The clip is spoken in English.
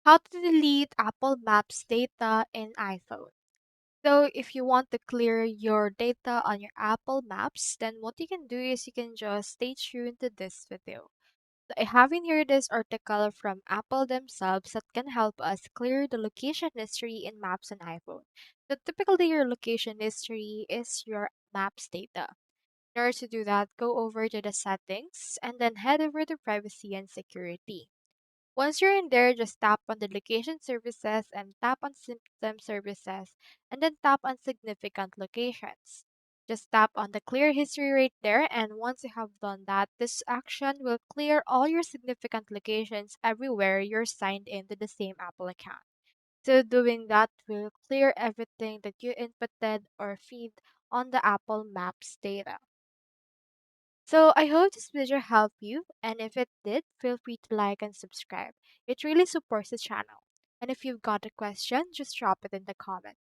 How to delete Apple Maps data in iPhone. So if you want to clear your data on your Apple Maps, then what you can do is you can just stay tuned to this video. So I have in here this article from Apple themselves that can help us clear the location history in Maps on iPhone. So typically your location history is your Maps data. In order to do that, go over to the settings and then head over to privacy and security. Once you're in there, just tap on the location services and tap on system services and then tap on significant locations. Just tap on the clear history right there, and once you have done that, this action will clear all your significant locations everywhere you're signed into the same Apple account. So doing that will clear everything that you inputted or feed on the Apple Maps data. So I hope this video helped you, and if it did, feel free to like and subscribe. It really supports the channel. And if you've got a question, just drop it in the comments.